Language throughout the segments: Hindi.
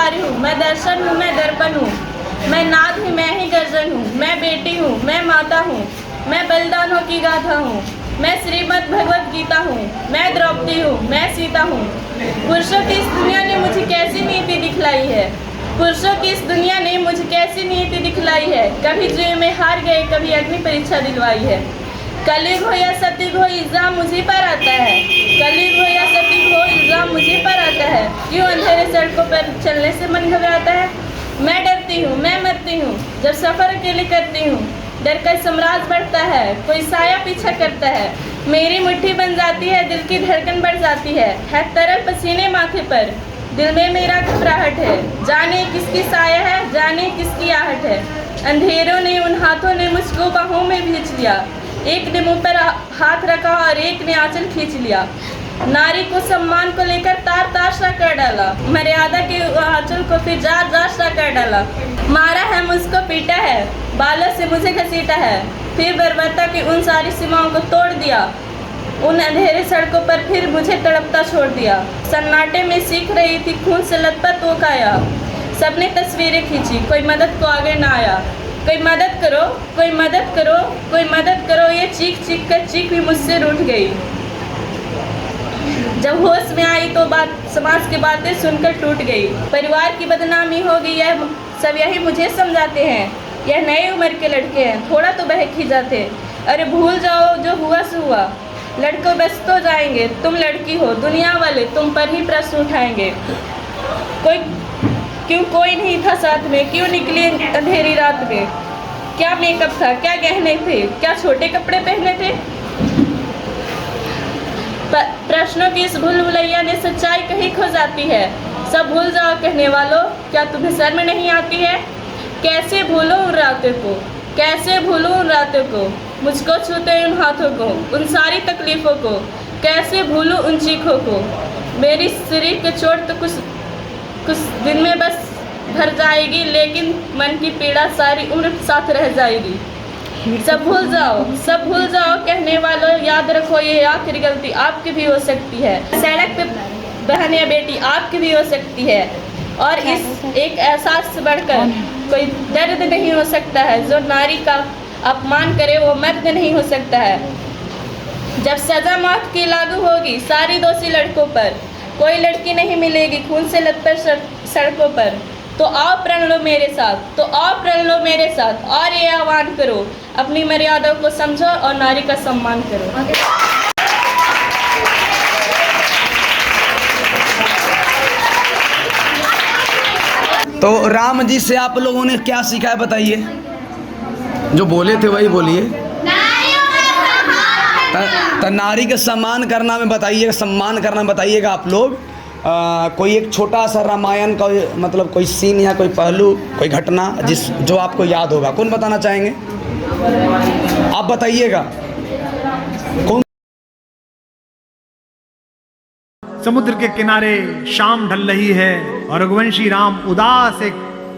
पुकारी हूँ, मैं दर्शन हूँ, मैं दर्पण हूँ, मैं नाद हूँ, मैं ही गर्जन हूँ, मैं बेटी हूँ, मैं माता हूँ, मैं बलिदानों की गाथा हूँ, मैं श्रीमद् भगवत गीता हूँ, मैं द्रौपदी हूँ, मैं सीता हूँ। पुरुषों की इस दुनिया ने मुझे कैसी नीति दिखलाई है, पुरुषों की इस दुनिया ने मुझे कैसी नीति दिखलाई है। कभी जुए में हार गए, कभी अग्नि परीक्षा दिलवाई है। कलयुग हो या सतयुग हो, इल्जाम मुझे पर आता है। कलयुग हो या सतयुग हो, इल्जाम मुझे पर आता है। क्यों अंधेरे सड़कों पर चलने से मन घबराता है। मैं डरती हूँ, मैं मरती हूँ, जब सफ़र अकेले करती हूँ। डर का साम्राज्य बढ़ता है, कोई साया पीछा करता है। मेरी मुट्ठी बन जाती है, दिल की धड़कन बढ़ जाती है तरल पसीने माथे पर, दिल में मेरा घबराहट है। जाने किसकी साया है, जाने किसकी आहट है। अंधेरों ने, उन हाथों ने मुझको बाहों में भींच लिया। एक ने मुँह पर हाथ रखा और एक ने आंचल खींच लिया। नारी को सम्मान को लेकर तार तार सा कर डाला, मर्यादा के आंचल को फिर जार जार सा कर डाला। मारा है, मुझको पीटा है, बालों से मुझे घसीटा है, फिर बर्बरता की उन सारी सीमाओं को तोड़ दिया। उन अंधेरे सड़कों पर फिर मुझे तड़पता छोड़ दिया। सन्नाटे में सीख रही थी खून से लथपथ वो काया। सबने तस्वीरें खींची, कोई मदद को आगे ना आया। कोई मदद करो, कोई मदद करो, कोई मदद करो, ये चीख चीख कर चीख भी मुझसे रूठ गई। जब होश में आई तो समाज की बातें सुनकर टूट गई। परिवार की बदनामी होगी, यह सब यही मुझे समझाते हैं। यह नई उम्र के लड़के हैं, थोड़ा तो बहक ही जाते। अरे भूल जाओ जो हुआ सो हुआ, लड़कों बस तो जाएंगे, तुम लड़की हो, दुनिया वाले तुम पर ही प्रश्न उठाएंगे। कोई नहीं था साथ में, क्यों निकली अंधेरी रात में। क्या मेकअप था, क्या गहने थे, क्या छोटे कपड़े पहने थे। प्रश्नों की इस भूल भुलैया ने सच्चाई कहीं खो जाती है। सब भूल जाओ कहने वालों, क्या तुम्हें शर्म नहीं आती है। कैसे भूलो उन रातों को, कैसे भूलो उन रातों को, मुझको छूते उन हाथों को, उन सारी तकलीफ़ों को। कैसे भूलूं उन चीखों को। मेरी शरीर के चोट तो कुछ दिन में बस भर जाएगी, लेकिन मन की पीड़ा सारी उम्र साथ रह जाएगी। सब भूल जाओ, सब भूल जाओ कहने वालों, याद रखो ये आखिरी गलती आपकी भी हो सकती है। सड़क पे बहन या बेटी आपकी भी हो सकती है। और इस एक एहसास से बढ़कर कोई दर्द नहीं हो सकता है। जो नारी का अपमान करे वो मर्द नहीं हो सकता है। जब सजा मौत की लागू होगी सारी दोषी लड़कों पर, कोई लड़की नहीं मिलेगी खून से लथपथ सड़कों पर। तो आओ प्रण लो मेरे साथ, तो आओ प्रण लो मेरे साथ, और ये आह्वान करो, अपनी मर्यादा को समझो और नारी का सम्मान करो। तो राम जी से आप लोगों ने क्या सीखा है बताइए। जो बोले थे वही बोलिए। तो नारी का सम्मान करना में बताइएगा, सम्मान करना में बताइएगा आप लोग। कोई एक छोटा सा रामायण का मतलब कोई सीन या कोई पहलू, कोई घटना जो आपको याद होगा, कौन बताना चाहेंगे। आप बताइएगा कौन। समुद्र के किनारे शाम ढल रही है और रघुवंशी राम उदास एक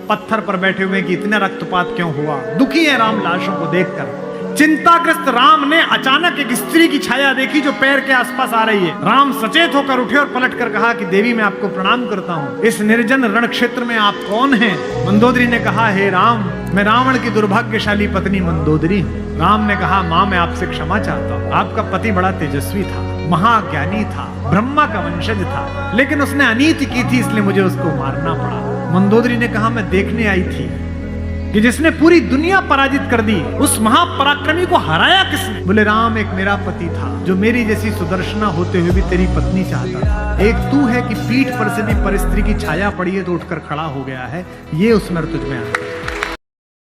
पत्थर पर बैठे हुए कि इतना रक्तपात क्यों हुआ। दुखी है राम लाशों को देखकर। चिंताग्रस्त राम ने अचानक एक स्त्री की छाया देखी जो पैर के आसपास आ रही है। राम सचेत होकर उठे और पलटकर कहा कि देवी मैं आपको प्रणाम करता हूँ। इस निर्जन रण क्षेत्र में आप कौन हैं? मंदोदरी ने कहा हे राम, मैं रावण की दुर्भाग्यशाली पत्नी मंदोदरी हूँ। राम ने कहा माँ मैं आपसे क्षमा चाहता हूँ। आपका पति बड़ा तेजस्वी था, महाज्ञानी था, ब्रह्मा का वंशज था, लेकिन उसने अनीति की थी इसलिए मुझे उसको मारना पड़ा। मंदोदरी ने कहा मैं देखने आई थी कि जिसने पूरी दुनिया पराजित कर दी, उस महापराक्रमी को हराया किसने? बोले राम एक मेरा पति था जो मेरी जैसी सुदर्शना होते हुए भी तेरी पत्नी चाहता था। एक तू है कि पीठ पर से भी पर स्त्री की छाया पड़ी है तो उठकर खड़ा हो गया है। ये उसमें तुझ में आता है।